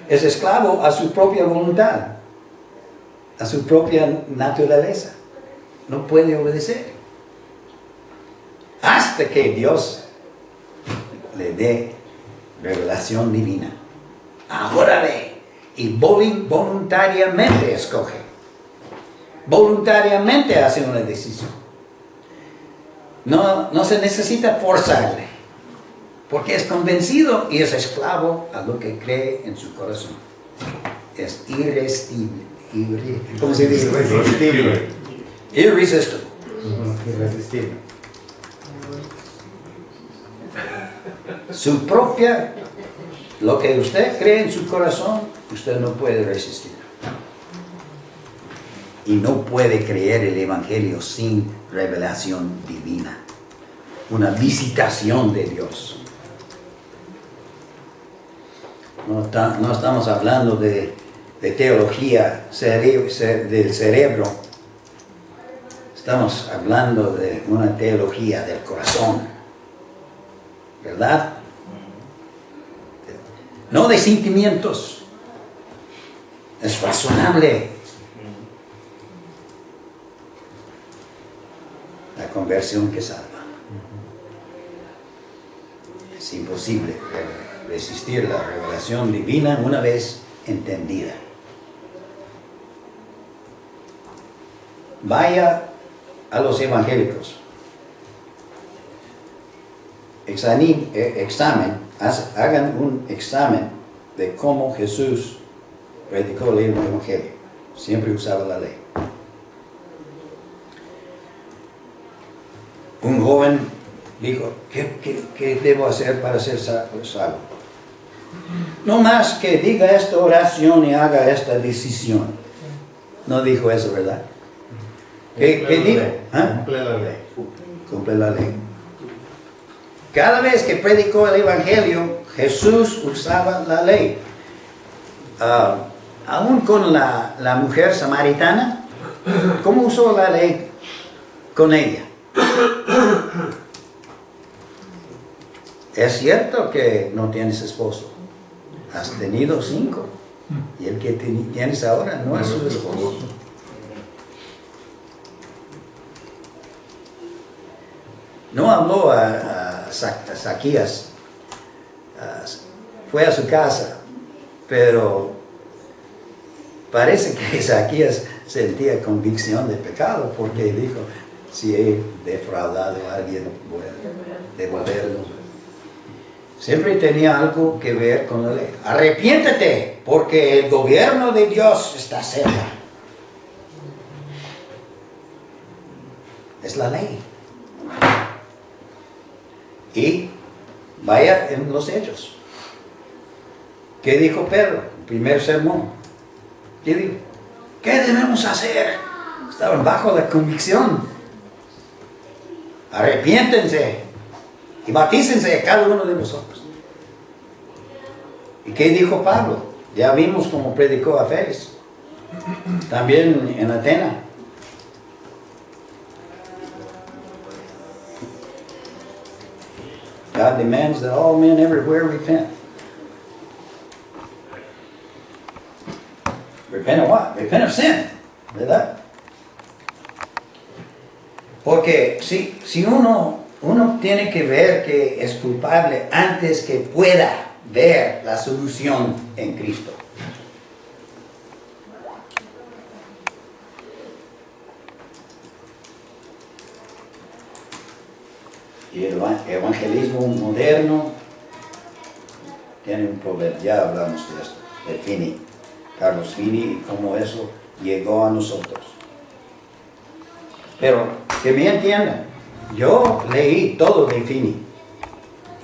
esclavo a su propia voluntad, a su propia naturaleza. No puede obedecer. Hasta que Dios le dé revelación divina. Ahora ve. Y voluntariamente escoge. Voluntariamente hace una decisión. No se necesita forzarle, porque es convencido y es esclavo a lo que cree en su corazón. Es irresistible. ¿Cómo se dice? Irresistible. Irresistible. Irresistible. Su propia, lo que usted cree en su corazón, usted no puede resistir. Y no puede creer el Evangelio sin revelación divina. Una visitación de Dios. No estamos hablando de teología del cerebro. Estamos hablando de una teología del corazón. ¿Verdad? No de sentimientos. Es razonable. La conversión que salva. Es imposible resistir la revelación divina una vez entendida. Vaya a los evangélicos. Hagan un examen de cómo Jesús predicó el evangelio. Siempre usaba la ley. Un joven dijo, ¿qué debo hacer para ser salvo? No más que diga esta oración y haga esta decisión. No dijo eso, ¿verdad? ¿Qué dijo? Cumple la ley. Cumple la ley. Cada vez que predicó el evangelio, Jesús usaba la ley. Aún con la mujer samaritana, ¿cómo usó la ley con ella? Es cierto que no tienes esposo. Has tenido 5. Y el que tienes ahora no es su esposo. no habló a Zaquías, fue a su casa, pero parece que Zaquías sentía convicción de pecado porque dijo, si he defraudado a alguien, voy a devolverlo. Siempre tenía algo que ver con la ley. Arrepiéntete, porque el gobierno de Dios está cerca. Es la ley. Y vaya en los hechos. ¿Qué dijo Pedro? El primer sermón. ¿Qué dijo? ¿Qué debemos hacer? Estaban bajo la convicción. Arrepiéntense y bautícense cada uno de vosotros. ¿Y qué dijo Pablo? Ya vimos cómo predicó a Félix. También en Atenas. God demands that all men everywhere repent. Repent of what? Repent of sin, ¿verdad? Porque si uno tiene que ver que es culpable antes que pueda ver la solución en Cristo. Y el evangelismo moderno tiene un problema. Ya hablamos de esto, de Finney, Carlos Finney, y cómo eso llegó a nosotros. Pero que me entiendan, yo leí todo de Finney.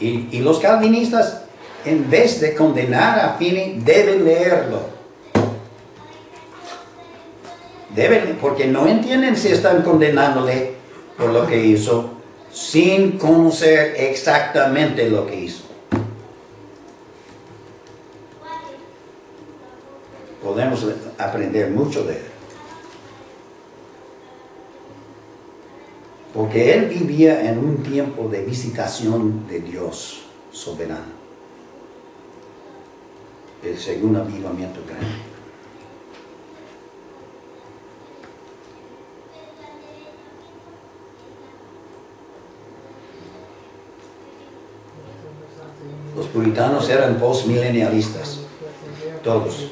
Y los calvinistas, en vez de condenar a Finney, deben leerlo. Porque no entienden si están condenándole por lo que hizo, sin conocer exactamente lo que hizo. Podemos aprender mucho de él. Porque él vivía en un tiempo de visitación de Dios soberano. El segundo avivamiento grande. Los puritanos eran postmilenialistas, todos.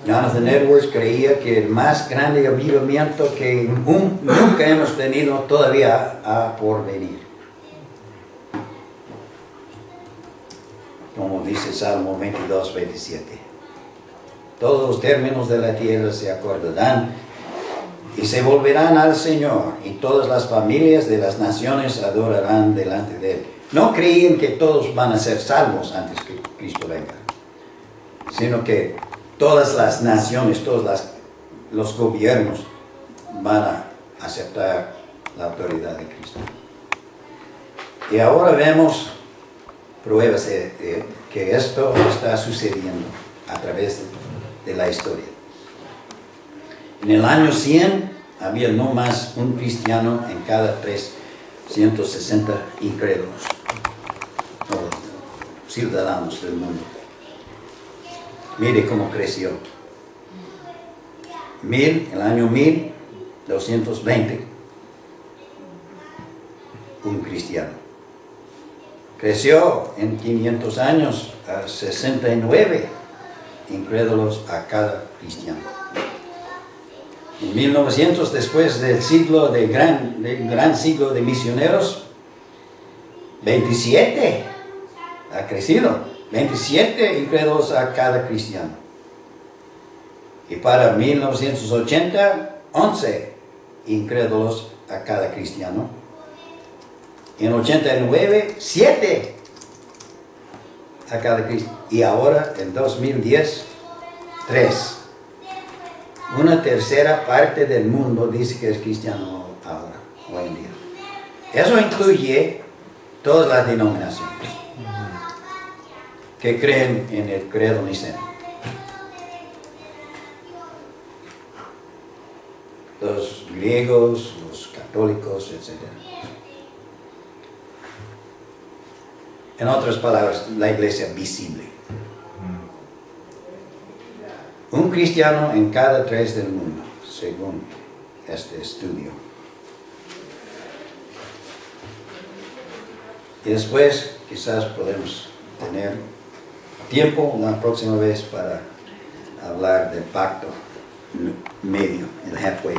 Jonathan Edwards creía que el más grande avivamiento que nunca hemos tenido todavía ha por venir. Como dice Salmo 22, 27. Todos los términos de la tierra se acordarán y se volverán al Señor, y todas las familias de las naciones adorarán delante de Él. No creían que todos van a ser salvos antes que Cristo venga, sino que todas las naciones, todos los gobiernos van a aceptar la autoridad de Cristo. Y ahora vemos pruebas de que esto está sucediendo a través de la historia. En el año 100 había no más un cristiano en cada 360 incrédulos, o ciudadanos del mundo. Mire cómo creció. El año 1220, un cristiano. Creció en 500 años a 69 incrédulos a cada cristiano. En 1900, después del gran siglo de misioneros, 27 ha crecido. 27 incrédulos a cada cristiano. Y para 1980, 11 incrédulos a cada cristiano. En 89, 7 a cada cristiano. Y ahora, en 2010, 3. Una tercera parte del mundo dice que es cristiano ahora, hoy en día. Eso incluye todas las denominaciones que creen en el credo niceno. Los griegos, los católicos, etc. En otras palabras, la iglesia visible. Un cristiano en cada 3 del mundo, según este estudio. Y después quizás podemos tener tiempo una próxima vez para hablar del pacto medio, el halfway.